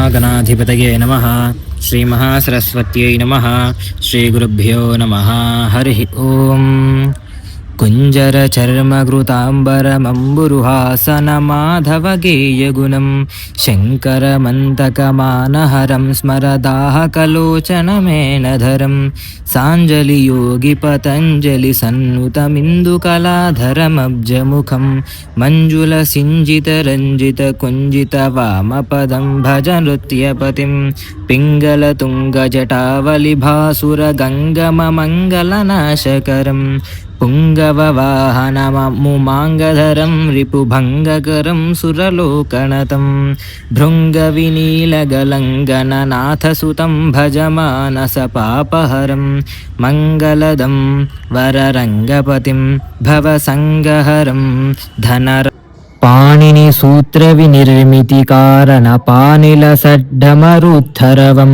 श्रीमहागणाधिपतये नमः। श्रीमहासरस्वत्यै नमः। श्रीगुरुभ्यो नमः। हरिः ओम्। कुञ्जरचर्मकृताम्बरमम्बुरुहासनमाधवगेयगुणं शङ्करमन्तकमानहरं स्मरदाहकलोचनमेणधरं साञ्जलियोगिपतञ्जलिसन्नुतमिन्दुकलाधरमब्जमुखं मञ्जुलसिञ्जितरञ्जितकुञ्जितवामपदं भज नृत्यपतिं पिङ्गलतुङ्गजटावलिभासुरगङ्गममङ्गलनाशकरं पुङ्गववाहनमुमाङ्गधरं रिपुभङ्गकरं सुरलोकनतं भृङ्गविनीलगलङ्गननाथसुतं भजमानसपापहरं मङ्गलदं वररङ्गपतिं भवसङ्गहरं धनर पाणिनि सूत्रविनिर्मितिकारणपानिलसड्डमरुद्धरवं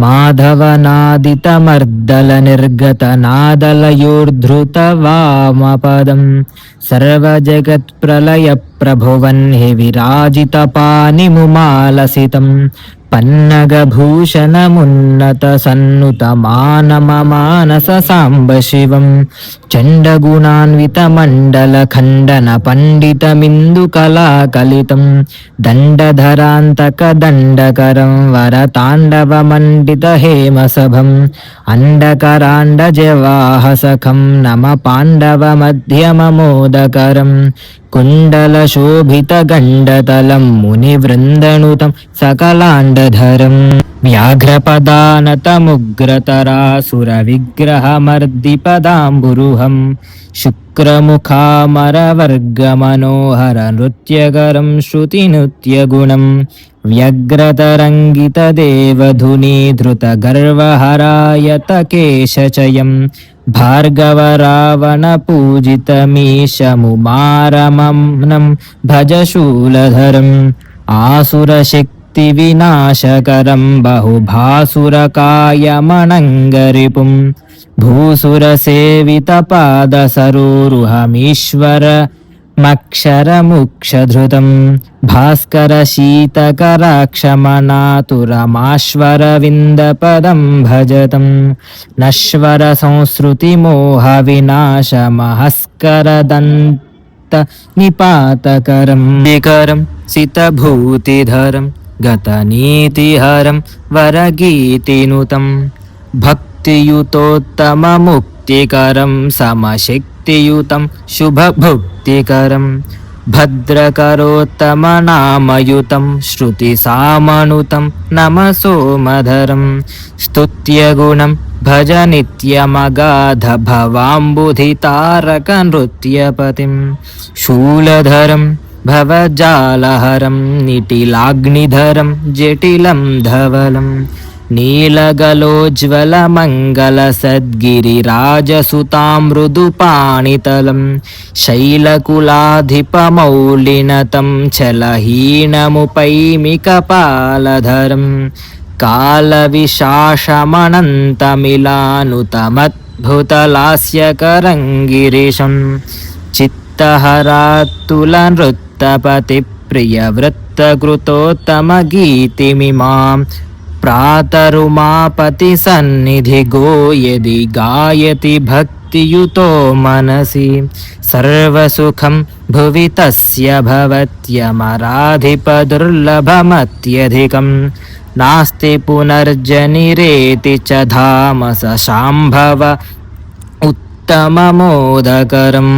माधवनादितमर्दलनिर्गतनादलयोर्धृतवामपदं सर्वजगत्प्रलयप्रभुवह्नि विराजितपानिमुमालसितं पन्नगभूषणमुन्नतसन्नुतमानममानससाम्ब चण्डगुणान्वितमण्डलखण्डनपण्डितमिन्दुकलाकलितं दण्डधरान्तकदण्डकरं वरताण्डवमण्डितहेमसभम् अण्डकराण्डजवाहसखं नम पाण्डवमध्यममोदकरं कुण्डलशोभितगण्डतलं मुनिवृन्दनुतं सकलाण्डधरं व्याघ्रपदानतमुग्रतरासुरविग्रहमर्दिपदाम्बुरुहं शुक्रमुखामरवर्गमनोहरनृत्यकरं श्रुतिनृत्यगुणं व्यग्रतरङ्गितदेवधुनीधृतगर्वहरायतकेशचयं भार्गवरावणपूजितमीशमुमारमं भज शूलधरम् आसुरशक्तिविनाशकरं बहुभासुरकायमणङ्गरिपुं भूसुरसेवितपादसरोरुहमीश्वरमक्षरमुक्षधृतं भास्करशीतकराक्षमनातुरमाश्वरविन्दपदं भजतं नश्वरसंसृतिमोहविनाशमहस्करदन्त निपातकरं विकरं सितभूतिधरं गतनीतिहरं वरगीतिनुतं भक्तियुतोत्तममुक्तिकरं समशक्तियुतं शुभभुक्तिकरं भद्रकरोत्तमनामयुतं श्रुतिसामनुतं नमसोमधरं स्तुत्यगुणं भज नित्यमगाधभवाम्बुधितारकनृत्यपतिं शूलधरं भवजालहरं निटिलाग्निधरं जटिलं धवलं नीलगलोज्ज्वलमङ्गलसद्गिरिराजसुतां मृदुपाणितलं शैलकुलाधिपमौलिनतं छलहीनमुपैमिकपालधरं कालविशाषमनन्तमिलानुतमद्भुतलास्यकरं गिरिशं चित्तहरात्तुलनृत्तपतिप्रियवृत्तकृतोत्तमगीतिमिमां प्रातरुमापतिसन्निधिगो यदि गायति भक्तियुतो मनसि सर्वसुखं भुवि तस्य भवत्यमराधिपदुर्लभमत्यधिकं नास्ति पुनर्जनिरेति च धाम स शाम्भव उत्तममोदकरम्।